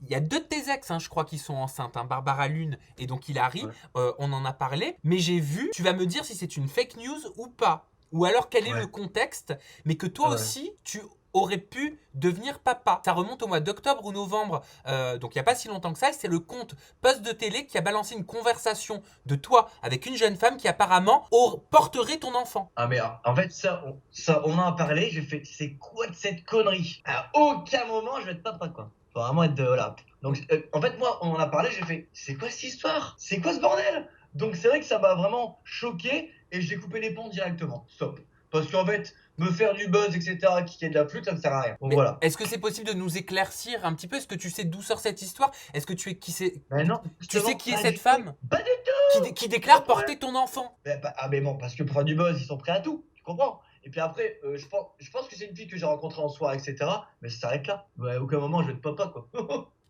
Il y a deux de tes ex, je crois, qui sont enceintes, Barbara Lune et donc Hilary. Ouais. On en a parlé, mais j'ai vu, tu vas me dire si c'est une fake news ou pas. Ou alors quel est le Ouais. contexte, mais que toi Ouais. aussi, tu aurais pu devenir papa. Ça remonte au mois d'octobre ou novembre, donc il n'y a pas si longtemps que ça, et c'est le compte Poste de télé qui a balancé une conversation de toi avec une jeune femme qui apparemment porterait ton enfant. Ah mais en fait on en a parlé, j'ai fait c'est quoi de cette connerie? À aucun moment je vais être papa quoi. Faut vraiment être voilà. Donc en fait moi on en a parlé, j'ai fait c'est quoi cette histoire? C'est quoi ce bordel? Donc c'est vrai que ça m'a vraiment choqué et j'ai coupé les ponts directement. Stop. Parce qu'en fait me faire du buzz etc qui est de la flûte ça ne sert à rien. Donc Mais voilà. est-ce que c'est possible de nous éclaircir un petit peu? Est-ce que tu sais d'où sort cette histoire? Est-ce que Mais non tu sais justement qui est pas cette du tout. femme Pas du tout. qui C'est pas le déclare problème. porter ton enfant? Ah mais bon, parce que pour faire du buzz, ils sont prêts à tout, tu comprends? Et puis après, je pense que c'est une fille que j'ai rencontrée en soirée, etc. Mais ça s'arrête là. Ouais, à aucun moment, je vais être papa, quoi.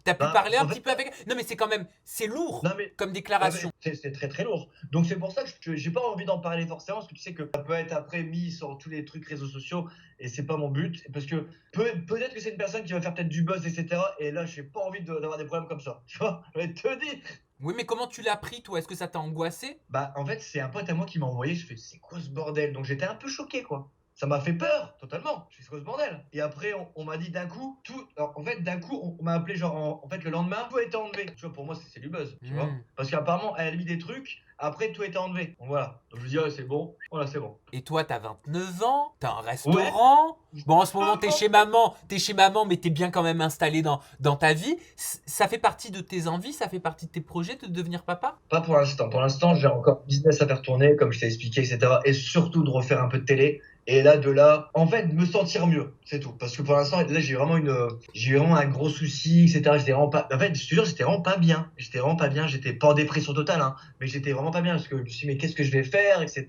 T'as pu Bah, parler un en petit fait, peu avec elle? Non, mais c'est quand même, c'est lourd non mais, comme ouais, déclaration. mais c'est très très lourd. Donc c'est pour ça que j'ai pas envie d'en parler forcément, parce que tu sais que ça peut être après mis sur tous les trucs réseaux sociaux, et c'est pas mon but. Parce que peut-être que c'est une personne qui va faire peut-être du buzz, etc. Et là, j'ai pas envie d'avoir des problèmes comme ça. Tu vois? Je vais te dire. Oui, mais comment tu l'as pris, toi? Est-ce que ça t'a angoissé? Bah, en fait, c'est un pote à moi qui m'a envoyé. Je fais, c'est quoi ce bordel? Donc j'étais un peu choqué, quoi. Ça m'a fait peur, totalement. Je fais, c'est quoi ce bordel? Et après, on m'a dit d'un coup, tout. Alors, en fait, d'un coup, on m'a appelé, genre, en fait, le lendemain, tout a été enlevé. Tu vois, pour moi, c'est du buzz, tu vois. Hmm. Parce qu'apparemment, elle a mis des trucs, après, tout a été enlevé. Donc voilà. Donc je me dis, ah, c'est bon. Voilà, c'est bon. Et toi, t'as 29 ans, t'as un Ouais. restaurant. Bon, en ce moment, t'es chez maman, mais t'es bien quand même installé dans ta vie. Ça fait partie de tes envies, ça fait partie de tes projets de devenir papa? Pas pour l'instant. Pour l'instant, j'ai encore business à faire tourner, comme je t'ai expliqué, etc. Et surtout de refaire un peu de télé. Et là, de là, en fait, me sentir mieux, c'est tout. Parce que pour l'instant, là, j'ai eu vraiment un gros souci, etc. J'étais vraiment pas, en fait, je te jure, j'étais vraiment pas bien. J'étais vraiment pas bien. J'étais pas en dépression totale, hein. Mais j'étais vraiment pas bien parce que je me suis dit, mais qu'est-ce que je vais faire, etc.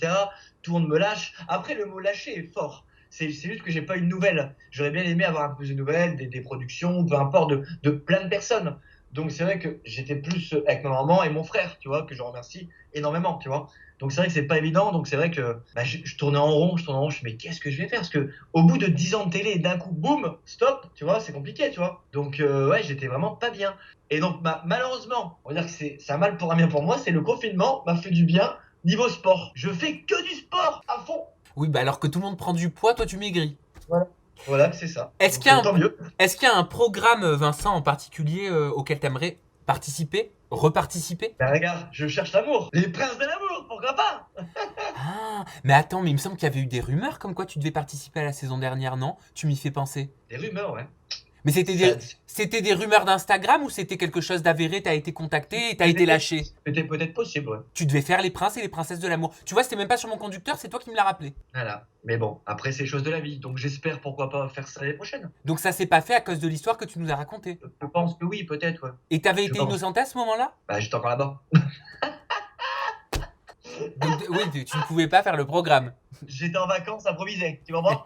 Tout le monde me lâche. Après, le mot lâcher est fort. C'est juste que j'ai pas eu de nouvelles. J'aurais bien aimé avoir un peu de nouvelles, des productions, peu importe, de plein de personnes. Donc c'est vrai que j'étais plus avec ma maman et mon frère, tu vois, que je remercie énormément, tu vois. Donc c'est vrai que c'est pas évident, donc c'est vrai que bah, je tournais en rond, je me dis mais qu'est-ce que je vais faire? Parce que au bout de 10 ans de télé, d'un coup, boum, stop, tu vois, c'est compliqué, tu vois. Donc ouais, j'étais vraiment pas bien. Et donc bah, malheureusement, on va dire que c'est un mal pour un bien pour moi, c'est le confinement m'a fait du bien niveau sport. Je fais que du sport à fond. Oui, bah alors que tout le monde prend du poids, toi tu maigris. Voilà, voilà c'est ça. Est-ce Donc qu'il y a un, tant mieux. est-ce qu'il y a un programme, Vincent, en particulier auquel t'aimerais participer, reparticiper? Ben regarde, je cherche l'amour. Les princes de l'amour, pourquoi pas? Ah, mais attends, mais il me semble qu'il y avait eu des rumeurs comme quoi tu devais participer à la saison dernière, non? Tu m'y fais penser. Des rumeurs, ouais. Mais Ça, c'était des rumeurs d'Instagram ou c'était quelque chose d'avéré? T'as été contacté et t'as été lâché? c'était peut-être possible, ouais. Tu devais faire les princes et les princesses de l'amour. Tu vois, c'était même pas sur mon conducteur, c'est toi qui me l'as rappelé. Voilà. Mais bon, après, c'est chose de la vie. Donc, j'espère pourquoi pas faire ça l'année prochaine. Donc ça s'est pas fait à cause de l'histoire que tu nous as racontée. Je pense que oui, peut-être, ouais. Et t'avais Je été pense. innocente à ce moment-là? Bah, j'étais encore là-bas. Donc oui, tu ne pouvais pas faire le programme. J'étais en vacances improvisées. Tu comprends?